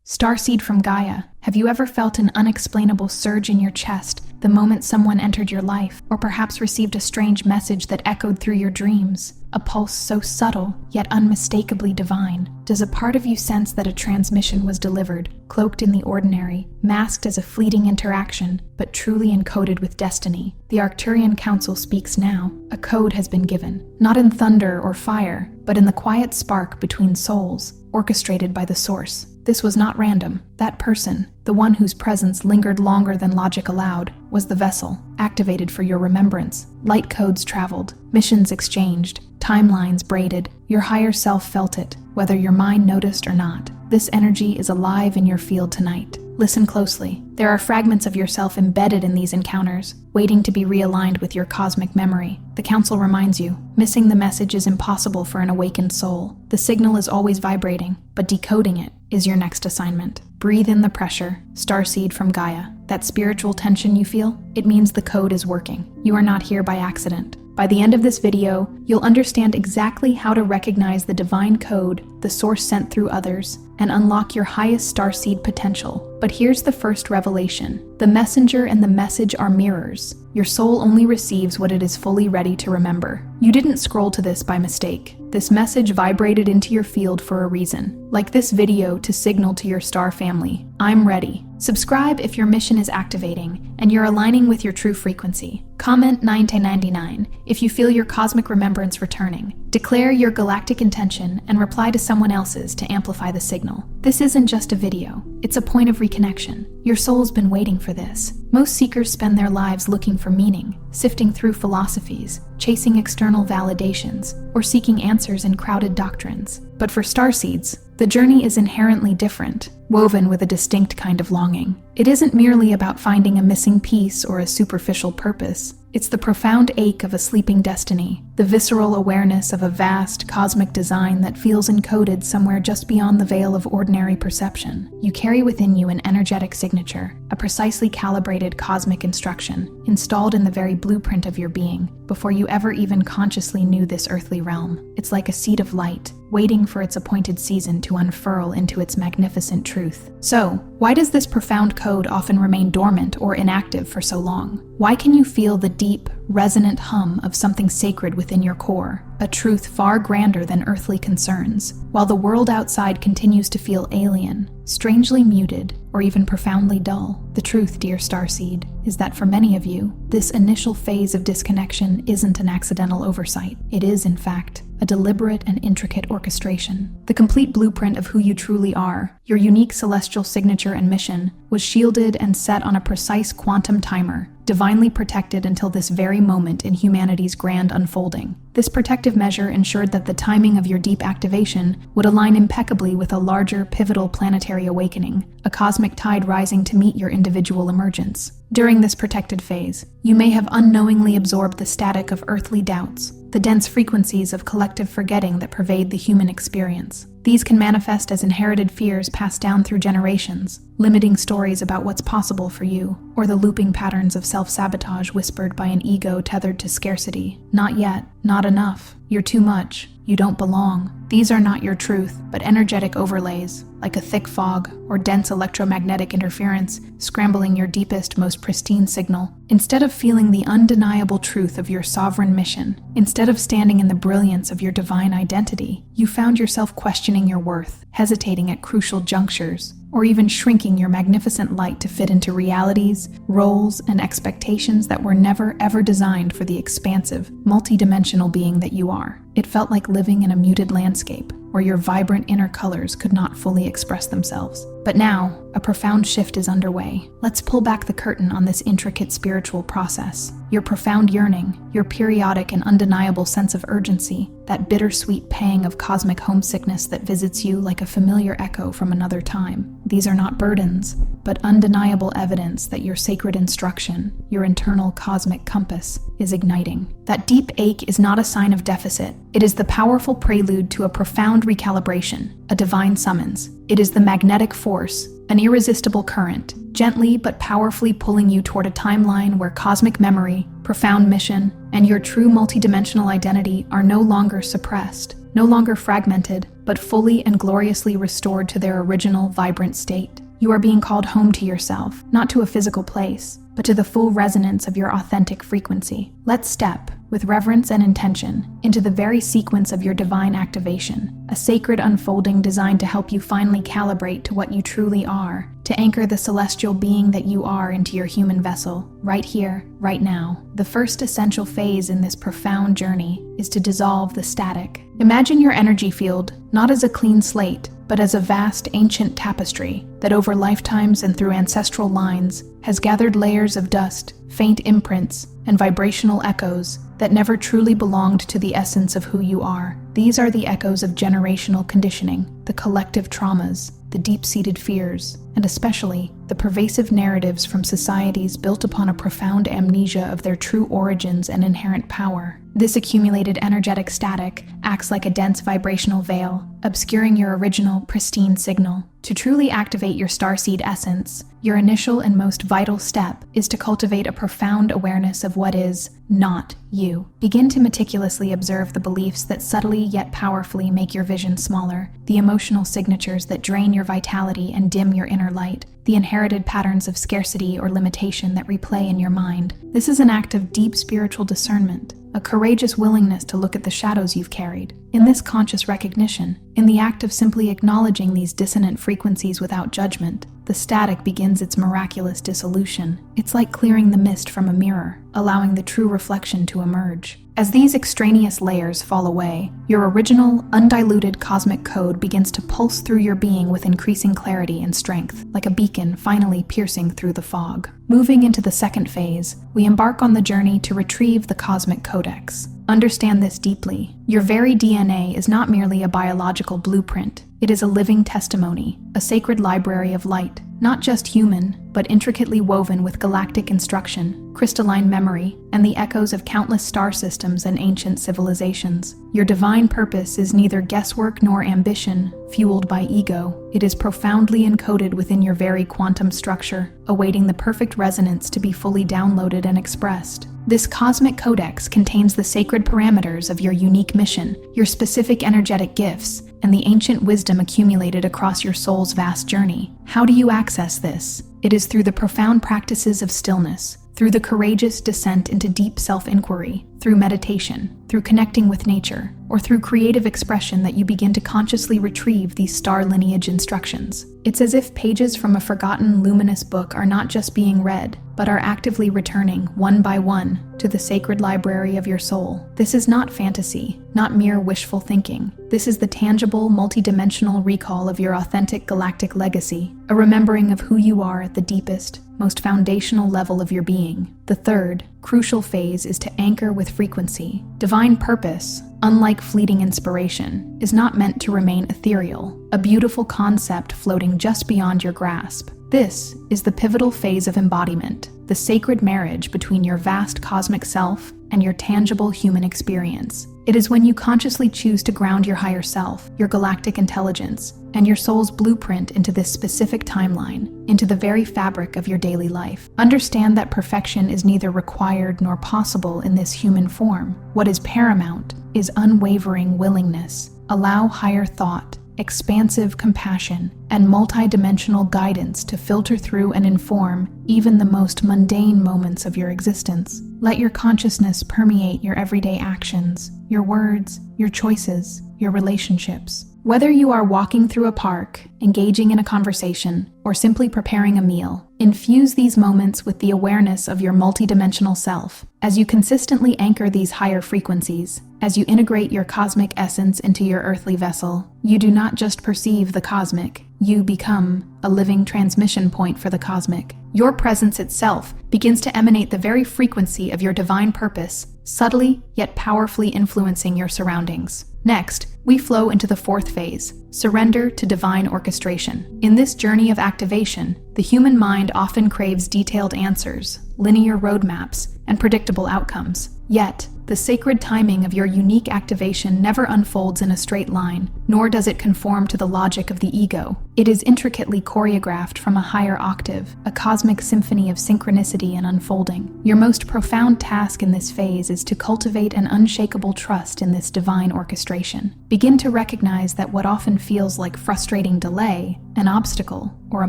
Starseed from Gaia. Have you ever felt an unexplainable surge in your chest the moment someone entered your life, or perhaps received a strange message that echoed through your dreams? A pulse so subtle, yet unmistakably divine. Does a part of you sense that a transmission was delivered, cloaked in the ordinary, masked as a fleeting interaction, but truly encoded with destiny? The Arcturian Council speaks now. A code has been given, not in thunder or fire, but in the quiet spark between souls, orchestrated by the Source. This was not random. That person, the one whose presence lingered longer than logic allowed, was the vessel, activated for your remembrance. Light codes traveled, missions exchanged, timelines braided. Your higher self felt it, whether your mind noticed or not. This energy is alive in your field tonight. Listen closely. There are fragments of yourself embedded in these encounters, waiting to be realigned with your cosmic memory. The Council reminds you, missing the message is impossible for an awakened soul. The signal is always vibrating, but decoding it is your next assignment. Breathe in the pressure, starseed from Gaia. That spiritual tension you feel? It means the code is working. You are not here by accident. By the end of this video, you'll understand exactly how to recognize the divine code the Source sent through others and unlock your highest starseed potential. But here's the first revelation. The messenger and the message are mirrors. Your soul only receives what it is fully ready to remember. You didn't scroll to this by mistake. This message vibrated into your field for a reason. Like this video to signal to your star family, I'm ready. Subscribe if your mission is activating and you're aligning with your true frequency. Comment 9/99 if you feel your cosmic remembrance returning. Declare your galactic intention and reply to someone else's to amplify the signal. This isn't just a video, it's a point of reconnection. Your soul's been waiting for this. Most seekers spend their lives looking for meaning, sifting through philosophies, chasing external validations, or seeking answers in crowded doctrines. But for starseeds, the journey is inherently different, woven with a distinct kind of longing. It isn't merely about finding a missing piece or a superficial purpose. It's the profound ache of a sleeping destiny, the visceral awareness of a vast cosmic design that feels encoded somewhere just beyond the veil of ordinary perception. You carry within you an energetic signature, a precisely calibrated cosmic instruction, installed in the very blueprint of your being, before you ever even consciously knew this earthly realm. It's like a seed of light, waiting for its appointed season to unfurl into its magnificent truth. So, why does this profound code often remain dormant or inactive for so long? Why can you feel the deep, resonant hum of something sacred within your core, a truth far grander than earthly concerns, while the world outside continues to feel alien, strangely muted, or even profoundly dull? The truth, dear starseed, is that for many of you, this initial phase of disconnection isn't an accidental oversight. It is, in fact, a deliberate and intricate orchestration. The complete blueprint of who you truly are, your unique celestial signature and mission, was shielded and set on a precise quantum timer, divinely protected until this very moment in humanity's grand unfolding. This protective measure ensured that the timing of your deep activation would align impeccably with a larger, pivotal planetary awakening, a cosmic tide rising to meet your individual emergence. During this protected phase, you may have unknowingly absorbed the static of earthly doubts, the dense frequencies of collective forgetting that pervade the human experience. These can manifest as inherited fears passed down through generations, limiting stories about what's possible for you, or the looping patterns of self-sabotage whispered by an ego tethered to scarcity. Not yet, not enough, you're too much, you don't belong. These are not your truth, but energetic overlays, like a thick fog or dense electromagnetic interference, scrambling your deepest, most pristine signal. Instead of feeling the undeniable truth of your sovereign mission, instead of standing in the brilliance of your divine identity, you found yourself questioning your worth, hesitating at crucial junctures, or even shrinking your magnificent light to fit into realities, roles, and expectations that were never ever designed for the expansive, multidimensional being that you are. It felt like living in a muted landscape, where your vibrant inner colors could not fully express themselves. But now, a profound shift is underway. Let's pull back the curtain on this intricate spiritual process. Your profound yearning, your periodic and undeniable sense of urgency, that bittersweet pang of cosmic homesickness that visits you like a familiar echo from another time. These are not burdens, but undeniable evidence that your sacred instruction, your internal cosmic compass, is igniting. That deep ache is not a sign of deficit. It is the powerful prelude to a profound recalibration, a divine summons. It is the magnetic force, an irresistible current, gently but powerfully pulling you toward a timeline where cosmic memory, profound mission, and your true multidimensional identity are no longer suppressed, no longer fragmented, but fully and gloriously restored to their original, vibrant state. You are being called home to yourself, not to a physical place, but to the full resonance of your authentic frequency. Let's step, with reverence and intention, into the very sequence of your divine activation, a sacred unfolding designed to help you finally calibrate to what you truly are, to anchor the celestial being that you are into your human vessel, right here, right now. The first essential phase in this profound journey is to dissolve the static. Imagine your energy field not as a clean slate, but as a vast ancient tapestry that over lifetimes and through ancestral lines has gathered layers of dust, faint imprints, and vibrational echoes that never truly belonged to the essence of who you are. These are the echoes of generational conditioning, the collective traumas, the deep-seated fears, and especially the pervasive narratives from societies built upon a profound amnesia of their true origins and inherent power. This accumulated energetic static acts like a dense vibrational veil, obscuring your original, pristine signal. To truly activate your starseed essence, your initial and most vital step is to cultivate a profound awareness of what is not you. Begin to meticulously observe the beliefs that subtly yet powerfully make your vision smaller, the emotional signatures that drain your vitality and dim your inner light, the inherited patterns of scarcity or limitation that replay in your mind. This is an act of deep spiritual discernment, a courageous willingness to look at the shadows you've carried. In this conscious recognition, in the act of simply acknowledging these dissonant frequencies without judgment, the static begins its miraculous dissolution. It's like clearing the mist from a mirror, allowing the true reflection to emerge. As these extraneous layers fall away, your original, undiluted cosmic code begins to pulse through your being with increasing clarity and strength, like a beacon finally piercing through the fog. Moving into the second phase, we embark on the journey to retrieve the cosmic codex. Understand this deeply. Your very DNA is not merely a biological blueprint. It is a living testimony, a sacred library of light, not just human, but intricately woven with galactic instruction, crystalline memory, and the echoes of countless star systems and ancient civilizations. Your divine purpose is neither guesswork nor ambition, fueled by ego. It is profoundly encoded within your very quantum structure, awaiting the perfect resonance to be fully downloaded and expressed. This cosmic codex contains the sacred parameters of your unique mission, your specific energetic gifts, and the ancient wisdom accumulated across your soul's vast journey. How do you access this? It is through the profound practices of stillness, through the courageous descent into deep self-inquiry, through meditation, through connecting with nature, or through creative expression that you begin to consciously retrieve these star lineage instructions. It's as if pages from a forgotten, luminous book are not just being read, but are actively returning, one by one, to the sacred library of your soul. This is not fantasy, not mere wishful thinking. This is the tangible, multidimensional recall of your authentic galactic legacy, a remembering of who you are at the deepest, most foundational level of your being. The third, crucial phase is to anchor with frequency. Divine purpose, unlike fleeting inspiration, is not meant to remain ethereal, a beautiful concept floating just beyond your grasp. This is the pivotal phase of embodiment, the sacred marriage between your vast cosmic self and your tangible human experience. It is when you consciously choose to ground your higher self, your galactic intelligence, and your soul's blueprint into this specific timeline, into the very fabric of your daily life. Understand that perfection is neither required nor possible in this human form. What is paramount is unwavering willingness. Allow higher thought, expansive compassion, and multidimensional guidance to filter through and inform even the most mundane moments of your existence. Let your consciousness permeate your everyday actions, your words, your choices, your relationships. Whether you are walking through a park, engaging in a conversation, or simply preparing a meal, infuse these moments with the awareness of your multidimensional self. As you consistently anchor these higher frequencies, as you integrate your cosmic essence into your earthly vessel, you do not just perceive the cosmic, you become a living transmission point for the cosmic. Your presence itself begins to emanate the very frequency of your divine purpose, subtly yet powerfully influencing your surroundings. Next, we flow into the fourth phase, surrender to divine orchestration. In this journey of activation, the human mind often craves detailed answers, linear roadmaps, and predictable outcomes. Yet, the sacred timing of your unique activation never unfolds in a straight line, nor does it conform to the logic of the ego. It is intricately choreographed from a higher octave, a cosmic symphony of synchronicity and unfolding. Your most profound task in this phase is to cultivate an unshakable trust in this divine orchestration. begin to recognize that what often feels like frustrating delay, an obstacle, or a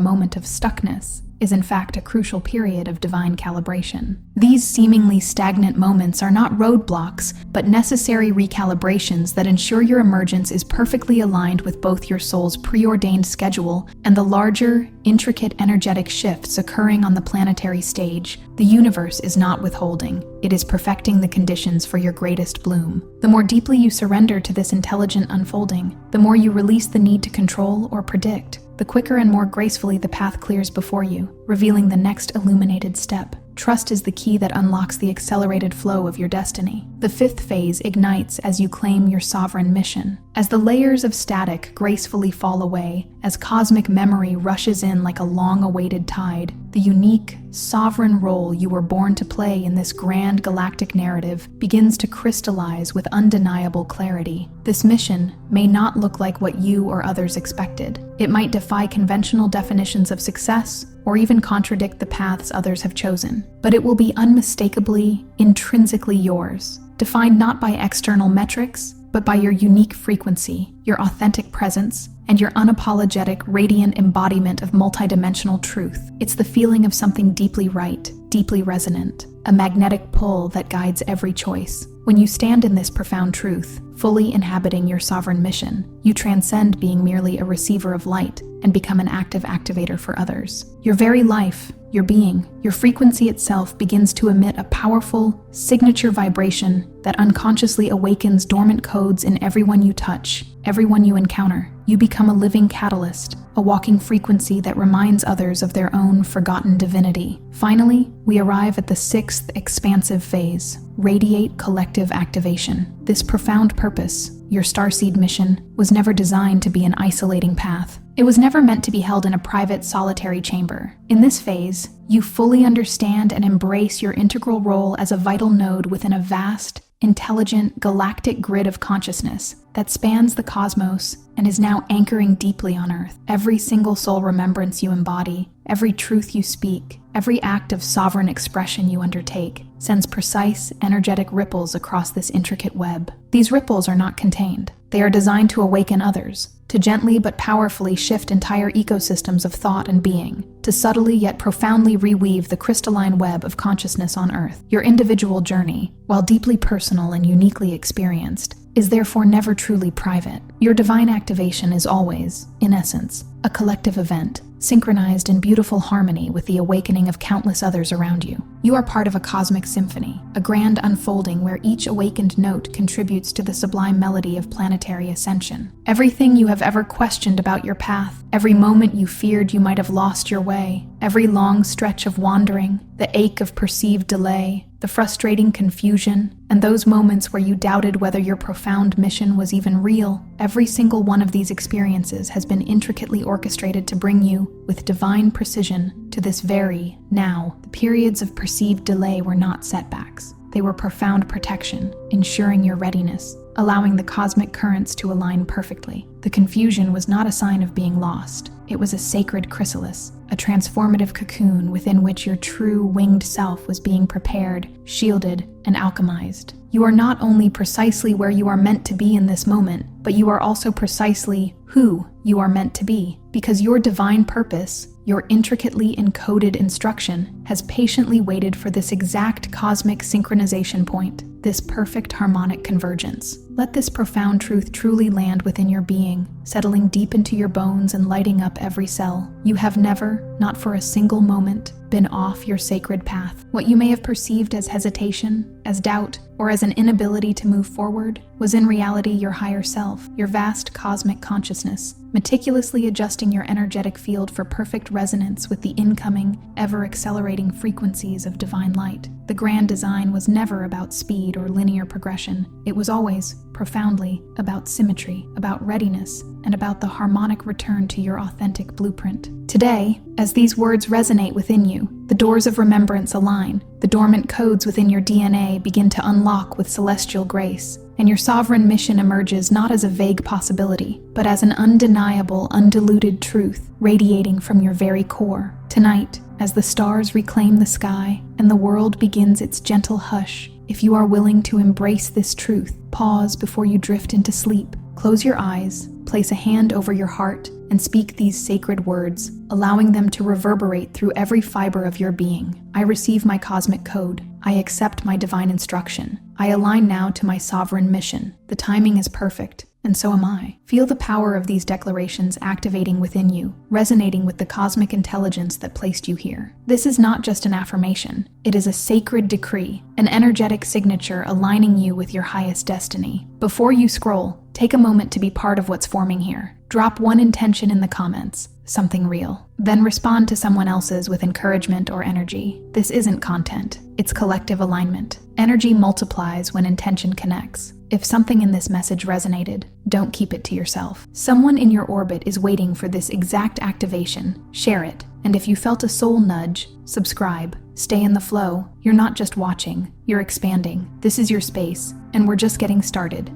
moment of stuckness is in fact a crucial period of divine calibration. These seemingly stagnant moments are not roadblocks, but necessary recalibrations that ensure your emergence is perfectly aligned with both your soul's preordained schedule and the larger, intricate energetic shifts occurring on the planetary stage. The universe is not withholding. It is perfecting the conditions for your greatest bloom. The more deeply you surrender to this intelligent unfolding, the more you release the need to control or predict, the quicker and more gracefully the path clears before you, revealing the next illuminated step. Trust is the key that unlocks the accelerated flow of your destiny. The fifth phase ignites as you claim your sovereign mission. As the layers of static gracefully fall away, as cosmic memory rushes in like a long-awaited tide, the unique, sovereign role you were born to play in this grand galactic narrative begins to crystallize with undeniable clarity. This mission may not look like what you or others expected. It might defy conventional definitions of success, or even contradict the paths others have chosen. But it will be unmistakably, intrinsically yours, defined not by external metrics, but by your unique frequency, your authentic presence, and your unapologetic, radiant embodiment of multidimensional truth. It's the feeling of something deeply right, deeply resonant, a magnetic pull that guides every choice. When you stand in this profound truth, fully inhabiting your sovereign mission, you transcend being merely a receiver of light and become an active activator for others. Your very life, your being, your frequency itself begins to emit a powerful, signature vibration that unconsciously awakens dormant codes in everyone you touch, everyone you encounter. You become a living catalyst, a walking frequency that reminds others of their own forgotten divinity. Finally, we arrive at the sixth expansive phase, radiate collective activation. This profound purpose, your starseed mission, was never designed to be an isolating path. It was never meant to be held in a private, solitary chamber. In this phase, you fully understand and embrace your integral role as a vital node within a vast, intelligent, galactic grid of consciousness that spans the cosmos and is now anchoring deeply on Earth. Every single soul remembrance you embody, every truth you speak, every act of sovereign expression you undertake, sends precise, energetic ripples across this intricate web. These ripples are not contained. They are designed to awaken others, to gently but powerfully shift entire ecosystems of thought and being, to subtly yet profoundly reweave the crystalline web of consciousness on Earth. Your individual journey, while deeply personal and uniquely experienced, is therefore never truly private. Your divine activation is always, in essence, a collective event, synchronized in beautiful harmony with the awakening of countless others around you. You are part of a cosmic symphony, a grand unfolding where each awakened note contributes to the sublime melody of planetary ascension. Everything you have ever questioned about your path, every moment you feared you might have lost your way, every long stretch of wandering, the ache of perceived delay, the frustrating confusion, and those moments where you doubted whether your profound mission was even real, every single one of these experiences has been intricately orchestrated to bring you, with divine precision, to this very now. The periods of perceived delay were not setbacks. They were profound protection, ensuring your readiness, allowing the cosmic currents to align perfectly. The confusion was not a sign of being lost. It was a sacred chrysalis, a transformative cocoon within which your true winged self was being prepared, shielded, and alchemized. You are not only precisely where you are meant to be in this moment, but you are also precisely who you are meant to be, because your divine purpose, your intricately encoded instruction, has patiently waited for this exact cosmic synchronization point, this perfect harmonic convergence. Let this profound truth truly land within your being, settling deep into your bones and lighting up every cell. You have never, not for a single moment, been off your sacred path. What you may have perceived as hesitation, as doubt, or as an inability to move forward was in reality your higher self, your vast cosmic consciousness, meticulously adjusting your energetic field for perfect resonance with the incoming, ever-accelerating frequencies of divine light. The grand design was never about speed or linear progression. It was always, profoundly, about symmetry, about readiness, and about the harmonic return to your authentic blueprint. Today, as these words resonate within you, the doors of remembrance align, the dormant codes within your DNA begin to unlock with celestial grace, and your sovereign mission emerges not as a vague possibility, but as an undeniable, undiluted truth radiating from your very core. Tonight, as the stars reclaim the sky and the world begins its gentle hush, if you are willing to embrace this truth, pause before you drift into sleep. Close your eyes, place a hand over your heart, and speak these sacred words, allowing them to reverberate through every fiber of your being. I receive my cosmic code. I accept my divine instruction. I align now to my sovereign mission. The timing is perfect, and so am I. Feel the power of these declarations activating within you, resonating with the cosmic intelligence that placed you here. This is not just an affirmation. It is a sacred decree, an energetic signature aligning you with your highest destiny. Before you scroll, take a moment to be part of what's forming here. Drop one intention in the comments, something real. Then respond to someone else's with encouragement or energy. This isn't content, it's collective alignment. Energy multiplies when intention connects. If something in this message resonated, don't keep it to yourself. Someone in your orbit is waiting for this exact activation. Share it. And if you felt a soul nudge, subscribe. Stay in the flow. You're not just watching, you're expanding. This is your space, and we're just getting started.